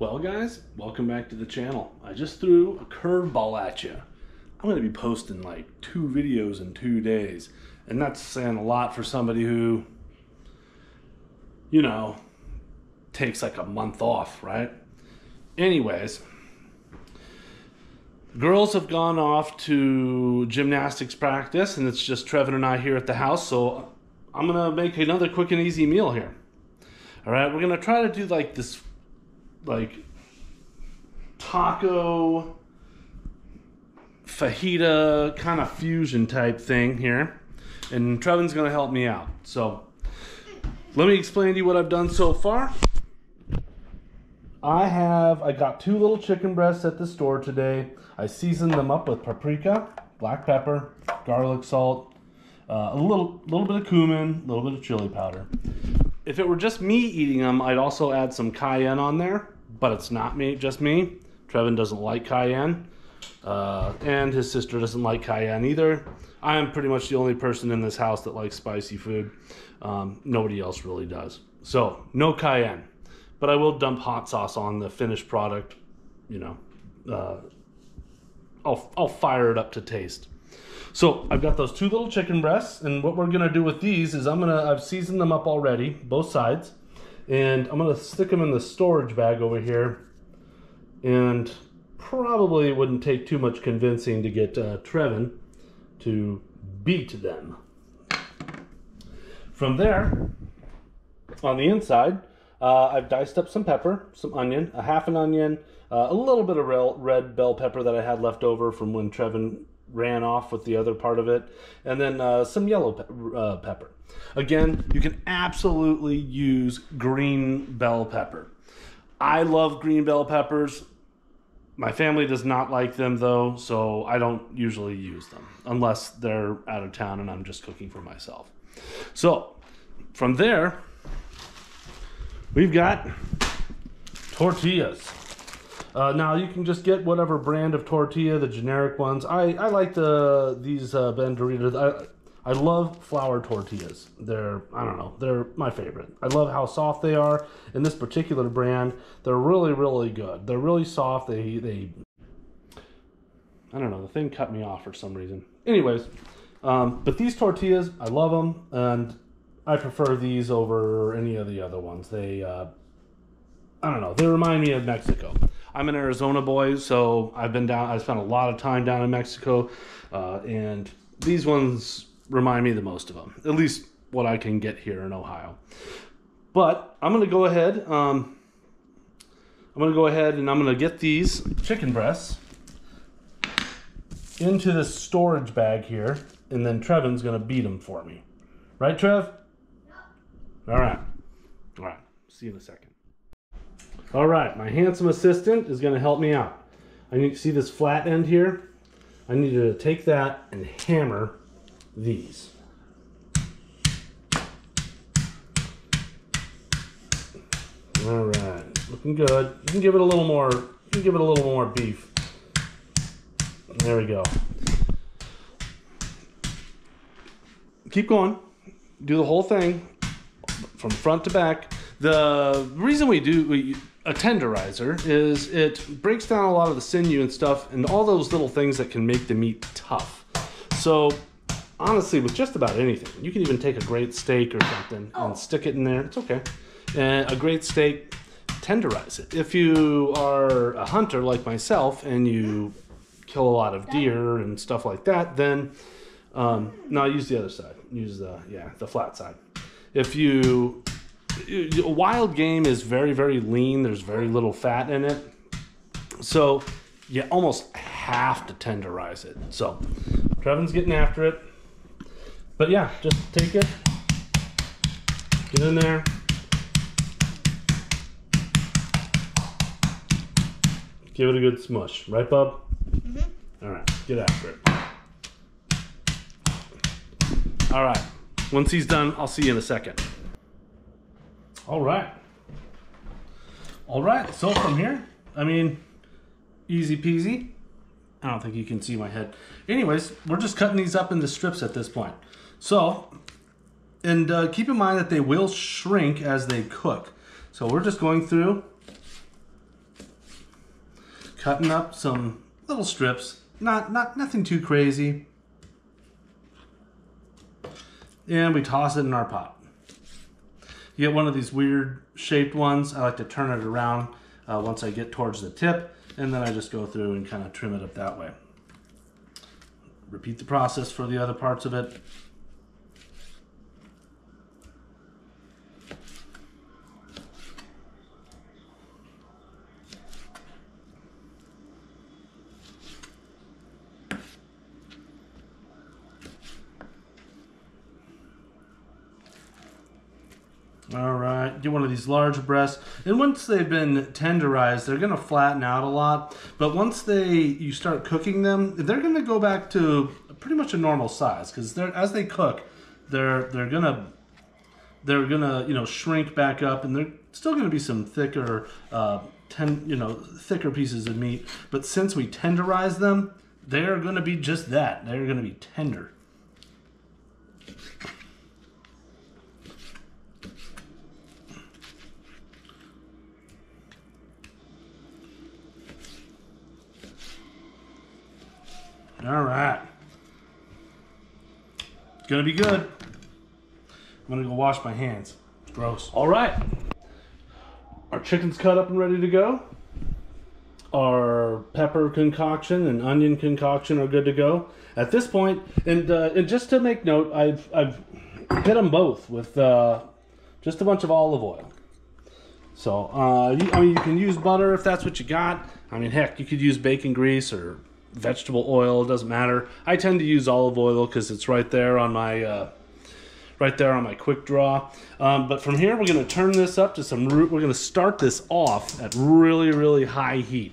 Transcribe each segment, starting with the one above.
Well guys, welcome back to the channel. I just threw a curveball at you. I'm going to be posting like 2 videos in 2 days. And that's saying a lot for somebody who, you know, takes like a month off, right? Anyways, girls have gone off to gymnastics practice and it's just Trevin and I here at the house. So I'm going to make another quick and easy meal here. All right, we're going to try to do like this taco fajita kind of fusion type thing here, and Trevin's gonna help me out. So let me explain to you what I've done so far. I got 2 little chicken breasts at the store today. I seasoned them up with paprika, black pepper, garlic salt, a little bit of cumin, a little bit of chili powder. If it were just me eating them, I'd also add some cayenne on there, but it's not just me. Trevin doesn't like cayenne, and his sister doesn't like cayenne either. I am pretty much the only person in this house that likes spicy food. Nobody else really does. So, no cayenne. But I will dump hot sauce on the finished product. You know, I'll fire it up to taste. So I've got those 2 little chicken breasts, and what we're gonna do with these is I've seasoned them up already, both sides, and I'm gonna stick them in the storage bag over here, and probably it wouldn't take too much convincing to get Trevin to beat them. From there, on the inside, I've diced up some pepper, some onion, a half an onion, a little bit of red bell pepper that I had left over from when Trevin ran off with the other part of it, and then some yellow pepper. Again, you can absolutely use green bell pepper. I love green bell peppers. My family does not like them though, so I don't usually use them unless they're out of town and I'm just cooking for myself. So from there, we've got tortillas. Now you can just get whatever brand of tortilla, the generic ones. I like these Ben Doritos. I love flour tortillas. They're my favorite. I love how soft they are. In this particular brand, they're really good. They're really soft. I don't know, the thing cut me off for some reason. Anyways, but these tortillas, I love them, and I prefer these over any of the other ones. They I don't know, they remind me of Mexico. I'm an Arizona boy, so I spent a lot of time down in Mexico, and these ones remind me the most of them, at least what I can get here in Ohio. But I'm going to go ahead, and I'm going to get these chicken breasts into this storage bag here, and then Trevin's going to beat them for me. Right, Trev? All right. See you in a second. All right, my handsome assistant is going to help me out. I need to see this flat end here. I need to take that and hammer these. All right, looking good. You can give it a little more. You can give it a little more beef. There we go. Keep going. Do the whole thing from front to back. The reason we do a tenderizer is it breaks down a lot of the sinew and stuff and all those little things that can make the meat tough. So honestly, with just about anything, you can even take a great steak or something and stick it in there. It's okay. And a great steak, tenderize it. If you are a hunter like myself and you kill a lot of deer and stuff like that, then no, use the other side. Use the flat side. Wild game is very lean. There's very little fat in it, so you almost have to tenderize it. So Trevin's getting after it, but yeah, just take it, get in there, give it a good smush, right, bub? Mm-hmm. All right, get after it. All right, once he's done, I'll see you in a second. All right, so from here, I mean, easy peasy. I don't think you can see my head. Anyways, we're just cutting these up into strips at this point. So, and keep in mind that they will shrink as they cook. So we're just going through cutting up some little strips, nothing too crazy. And we toss it in our pot. You get one of these weird shaped ones. I like to turn it around once I get towards the tip, and then I just go through and kind of trim it up that way. Repeat the process for the other parts of it. All right, get one of these large breasts, and once they've been tenderized, they're gonna flatten out a lot. But once you start cooking them, they're gonna go back to pretty much a normal size, because as they cook, they're gonna shrink back up, and they're still gonna be some thicker thicker pieces of meat. But since we tenderize them, they're gonna be just that. They're gonna be tender. All right. It's gonna be good. I'm gonna go wash my hands. It's gross. All right. Our chicken's cut up and ready to go. Our pepper concoction and onion concoction are good to go. At this point, and just to make note, I've hit them both with just a bunch of olive oil. So, I mean, you can use butter if that's what you got. I mean, heck, you could use bacon grease or vegetable oil, it doesn't matter. I tend to use olive oil because it's right there on my quick draw. But from here, we're going to turn this up to we're going to start this off at really, really high heat.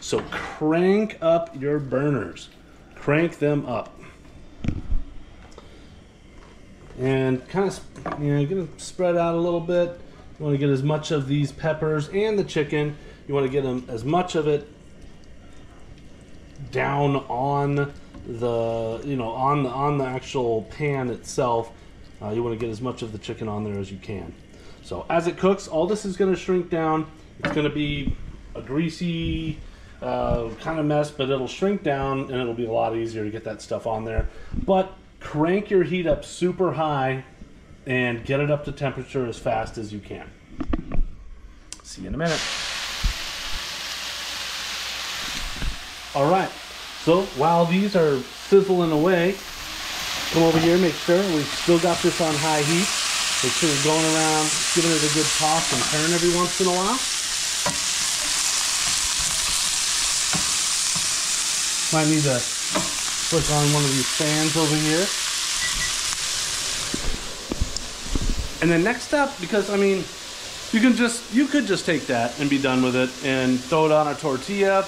So crank up your burners. Crank them up. And kind of, you're going to spread out a little bit. You want to get as much of these peppers and the chicken. You want to get them as much of it down on the on the actual pan itself. You want to get as much of the chicken on there as you can. So as it cooks, all this is going to shrink down. It's going to be a greasy kind of mess, but it'll shrink down and it'll be a lot easier to get that stuff on there. But crank your heat up super high and get it up to temperature as fast as you can. See you in a minute. All right, so while these are sizzling away, come over here, make sure we've still got this on high heat. Make sure you're going around, giving it a good toss and turn every once in a while. Might need to flick on one of these fans over here. And then next up, because I mean, you could just take that and be done with it and throw it on a tortilla.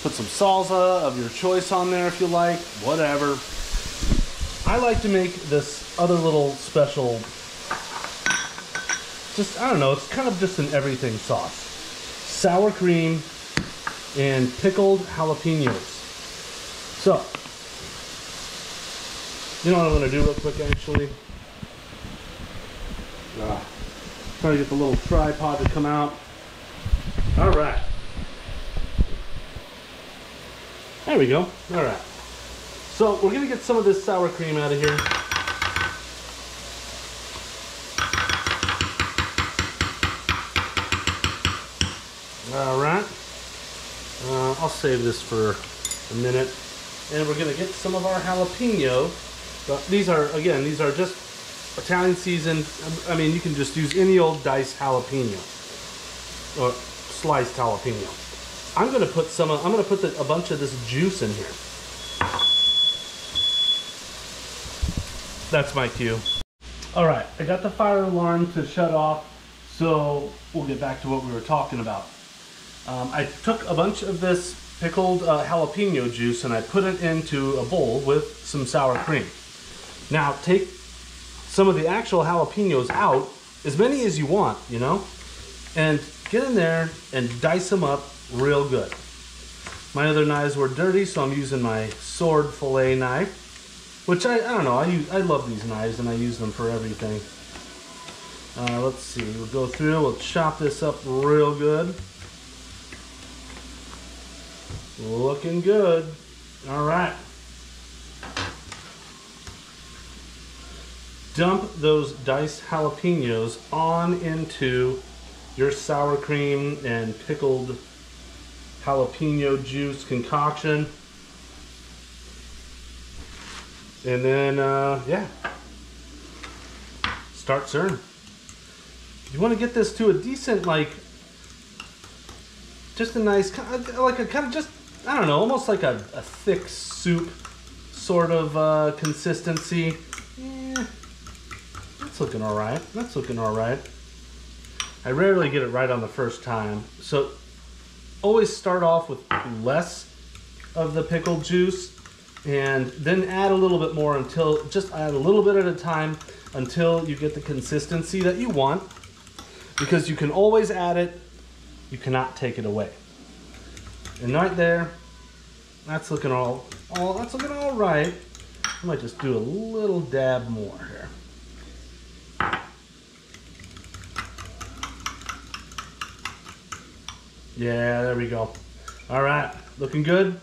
Put some salsa of your choice on there if you like, whatever. I like to make this other little special, I don't know, it's kind of just an everything sauce. Sour cream and pickled jalapenos. So, you know what I'm going to do real quick actually? Try to get the little tripod to come out. All right. There we go. All right. So we're gonna get some of this sour cream out of here. All right. I'll save this for a minute, and we're gonna get some of our jalapeno. These are just Italian seasoned. I mean, you can just use any old diced jalapeno or sliced jalapeno. I'm gonna put a bunch of this juice in here. That's my cue. All right, I got the fire alarm to shut off, so we'll get back to what we were talking about. I took a bunch of this pickled jalapeno juice and I put it into a bowl with some sour cream. Now take some of the actual jalapenos out, as many as you want, you know, and get in there and dice them up real good. My other knives were dirty, so I'm using my sword fillet knife, which I don't know, I love these knives and I use them for everything. Let's see, we'll go through, we'll chop this up real good. Looking good. All right. Dump those diced jalapenos on into your sour cream and pickled jalapeno juice concoction. And then, yeah, start serving. You want to get this to a decent, like, just a nice, like a kind of just, I don't know, almost like a thick soup sort of consistency. Yeah, that's looking all right. That's looking all right. I rarely get it right on the first time. So always start off with less of the pickled juice and then add a little bit more until, just add a little bit at a time until you get the consistency that you want, because you can always add it, you cannot take it away. And right there, that's looking all right. I might just do a little dab more here. Yeah, there we go. All right, looking good.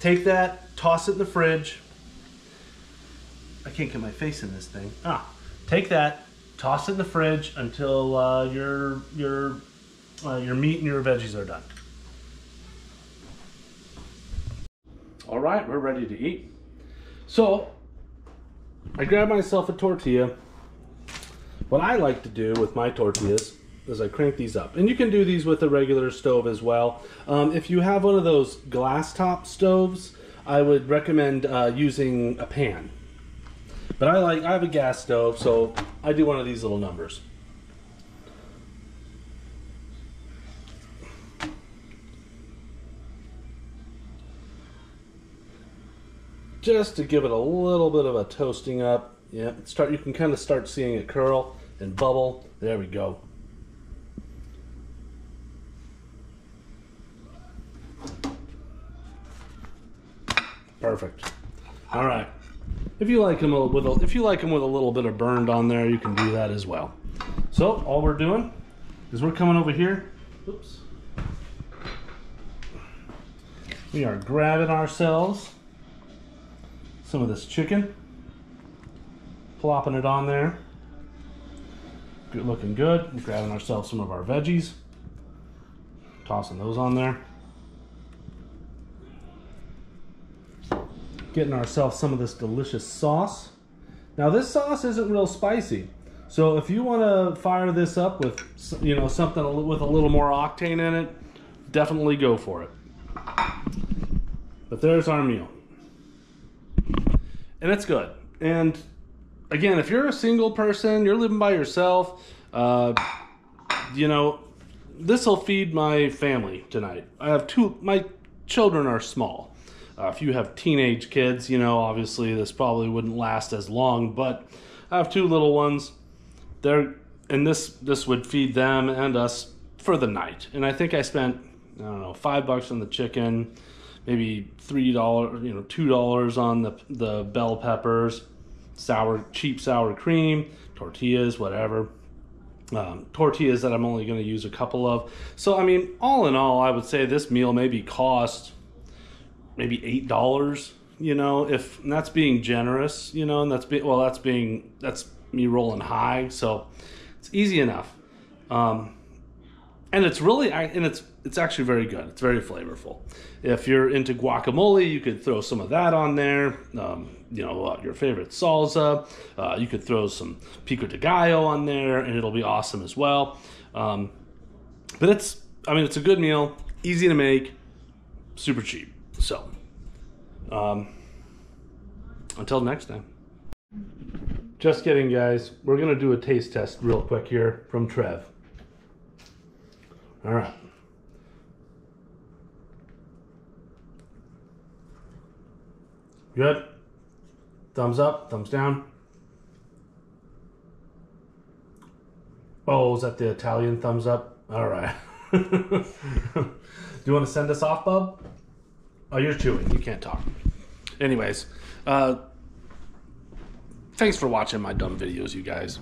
Take that, toss it in the fridge. I can't get my face in this thing. Take that, toss it in the fridge until your meat and your veggies are done. All right, we're ready to eat. So I grabbed myself a tortilla. What I like to do with my tortillas is I crank these up, and you can do these with a regular stove as well. If you have one of those glass top stoves, I would recommend using a pan. But I have a gas stove, so I do one of these little numbers. Just to give it a little bit of a toasting up. Yeah, you can kind of start seeing it curl and bubble. There we go. Perfect. All right. If you like them with a little bit of burned on there, you can do that as well. So all we're doing is we're coming over here. Oops. We are grabbing ourselves some of this chicken, plopping it on there. Good, looking good. We're grabbing ourselves some of our veggies, tossing those on there. Getting ourselves some of this delicious sauce. Now this sauce isn't real spicy, so if you want to fire this up with, you know, something with a little more octane in it, definitely go for it. But there's our meal, and it's good. And again, if you're a single person, you're living by yourself, you know, this will feed my family tonight. I have my children are small. If you have teenage kids, you know, obviously this probably wouldn't last as long, but I have two little ones. And this would feed them and us for the night. And I think I spent, I don't know, $5 on the chicken, maybe $3, you know, $2 on the bell peppers, cheap sour cream, tortillas, whatever. Tortillas that I'm only going to use a couple of. So, I mean, all in all, I would say this meal maybe cost maybe $8, you know, and that's being generous, you know, and that's me rolling high, so it's easy enough. And it's really, it's actually very good. It's very flavorful. If you're into guacamole, you could throw some of that on there. You know, your favorite salsa. You could throw some pico de gallo on there, and it'll be awesome as well. But it's a good meal, easy to make, super cheap. So, until next time. Just kidding, guys. We're going to do a taste test real quick here from Trev. All right. Good? Thumbs up, thumbs down. Oh, is that the Italian thumbs up? All right. Do you want to send us off, bub? Oh, you're chewing. You can't talk. Anyways, thanks for watching my dumb videos, you guys.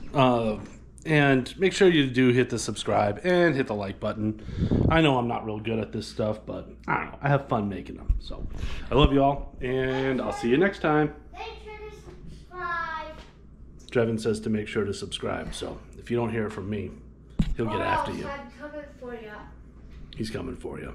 And make sure you do hit the subscribe and hit the like button. I know I'm not real good at this stuff, but I don't know. I have fun making them. So I love you all, and I'll see you next time. Make sure to subscribe. Trevin says to make sure to subscribe. So if you don't hear from me, he'll get after you. I'm coming for you. He's coming for you.